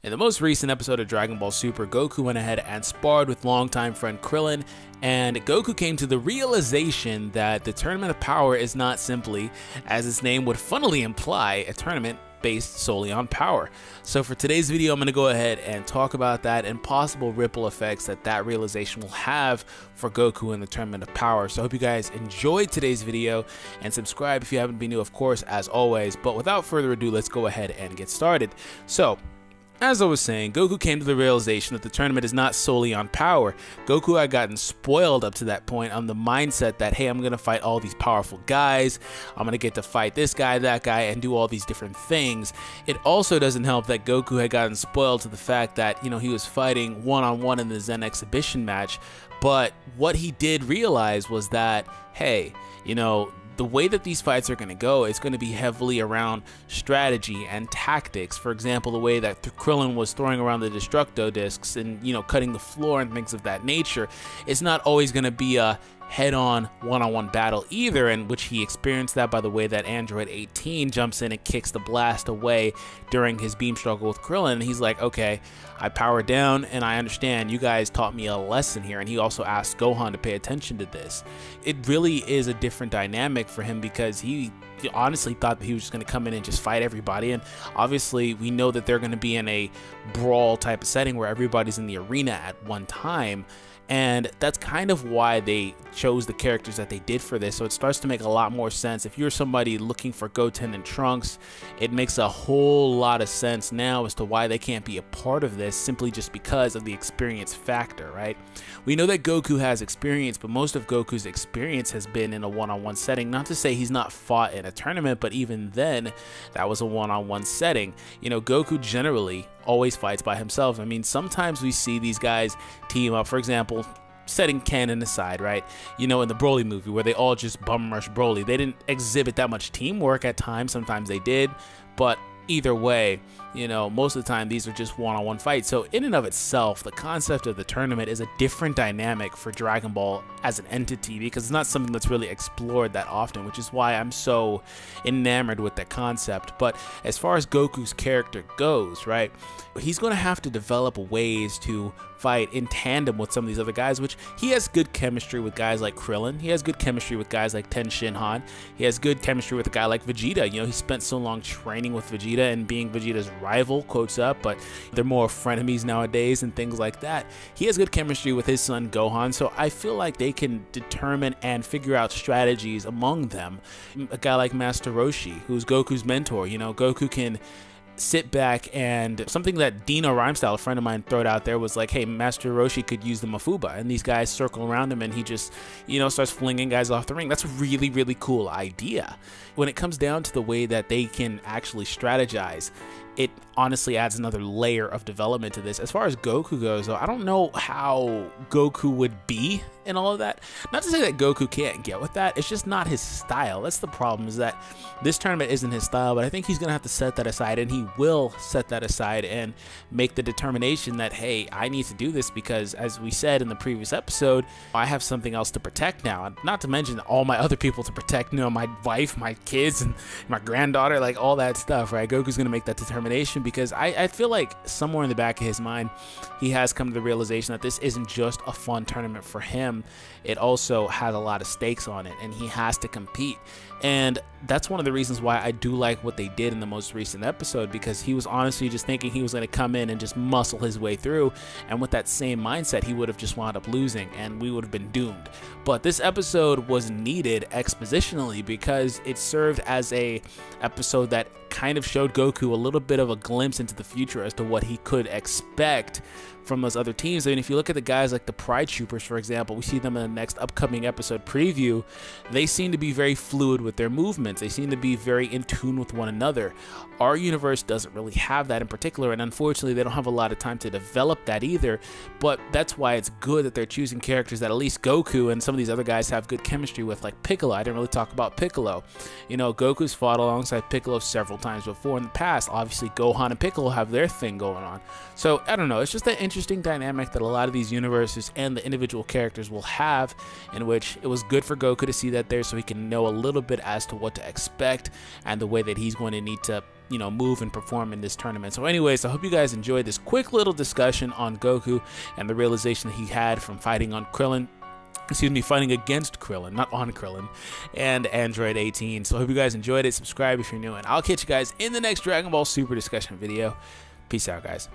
In the most recent episode of Dragon Ball Super, Goku went ahead and sparred with longtime friend Krillin, and Goku came to the realization that the Tournament of Power is not simply, as its name would funnily imply, a tournament based solely on power. So for today's video, I'm going to go ahead and talk about that and possible ripple effects that realization will have for Goku in the Tournament of Power. So I hope you guys enjoyed today's video, and subscribe if you haven't been new, of course, as always. But without further ado, let's go ahead and get started. So, as I was saying, Goku came to the realization that the tournament is not solely on power. Goku had gotten spoiled up to that point on the mindset that, hey, I'm going to fight all these powerful guys, I'm going to get to fight this guy, that guy, and do all these different things. It also doesn't help that Goku had gotten spoiled to the fact that, you know, he was fighting one-on-one in the Zen exhibition match, but what he did realize was that, hey, you know, the way that these fights are going to go is going to be heavily around strategy and tactics. For example, the way that Krillin was throwing around the Destructo discs and, you know, cutting the floor and things of that nature, it's not always going to be a head-on one-on-one battle either, in which he experienced that by the way that Android 18 jumps in and kicks the blast away during his beam struggle with Krillin. And he's like, okay, I powered down and I understand you guys taught me a lesson here. And he also asked Gohan to pay attention to this. It really is a different dynamic for him because he honestly thought that he was just going to come in and just fight everybody, and obviously we know that they're going to be in a brawl type of setting where everybody's in the arena at one time. And that's kind of why they chose the characters that they did for this. So it starts to make a lot more sense. If you're somebody looking for Goten and Trunks, it makes a whole lot of sense now as to why they can't be a part of this, simply just because of the experience factor, right? We know that Goku has experience, but most of Goku's experience has been in a one-on-one setting. Not to say he's not fought in a tournament, but even then, that was a one-on-one setting. You know, Goku generally always fights by himself. I mean, sometimes we see these guys team up. For example, setting canon aside, right? You know, in the Broly movie where they all just bum rush Broly, they didn't exhibit that much teamwork at times. Sometimes they did, but either way, you know, most of the time these are just one-on-one fights. So in and of itself, the concept of the tournament is a different dynamic for Dragon Ball as an entity, because it's not something that's really explored that often, which is why I'm so enamored with that concept. But as far as Goku's character goes, right, he's going to have to develop ways to fight in tandem with some of these other guys, which he has good chemistry with guys like Krillin. He has good chemistry with guys like Ten Shinhan. He has good chemistry with a guy like Vegeta. You know, he spent so long training with Vegeta and being Vegeta's rival, quotes up, but they're more frenemies nowadays and things like that. He has good chemistry with his son Gohan, so I feel like they can determine and figure out strategies among them. A guy like Master Roshi, who's Goku's mentor, you know, Goku can sit back, and something that Dino Rhymestyle, a friend of mine, threw out there was like, hey, Master Roshi could use the Mafuba, and these guys circle around him and he just, you know, starts flinging guys off the ring. That's a really, really cool idea. When it comes down to the way that they can actually strategize, it honestly adds another layer of development to this. As far as Goku goes, though, I don't know how Goku would be in all of that. Not to say that Goku can't get with that, it's just not his style. That's the problem, is that this tournament isn't his style, but I think he's going to have to set that aside, and he will set that aside and make the determination that, hey, I need to do this because, as we said in the previous episode, I have something else to protect now. Not to mention all my other people to protect, you know, my wife, my kids, and my granddaughter, like all that stuff, right? Goku's going to make that determination because I feel like somewhere in the back of his mind, he has come to the realization that this isn't just a fun tournament for him. It also has a lot of stakes on it, and he has to compete. And that's one of the reasons why I do like what they did in the most recent episode, because he was honestly just thinking he was going to come in and just muscle his way through, and with that same mindset he would have just wound up losing and we would have been doomed. But this episode was needed expositionally because it served as a episode that kind of showed Goku a little bit of a glimpse into the future as to what he could expect from those other teams. I mean, if you look at the guys like the Pride Troopers, for example, we see them in the next upcoming episode preview. They seem to be very fluid with their movements. They seem to be very in tune with one another. Our universe doesn't really have that in particular, and unfortunately they don't have a lot of time to develop that either. But that's why it's good that they're choosing characters that at least Goku and some of these other guys have good chemistry with, like Piccolo. I didn't really talk about Piccolo. You know, Goku's fought alongside Piccolo several times before in the past. Obviously Gohan and Piccolo have their thing going on. So I don't know, it's just an interesting dynamic that a lot of these universes and the individual characters will have, in which it was good for Goku to see that there so he can know a little bit as to what to expect and the way that he's going to need to move and perform in this tournament. So anyways, I hope you guys enjoyed this quick little discussion on Goku and the realization that he had from fighting on Krillin. Excuse me, fighting against Krillin, not on Krillin, and Android 18. So I hope you guys enjoyed it. Subscribe if you're new, and I'll catch you guys in the next Dragon Ball Super discussion video. Peace out, guys.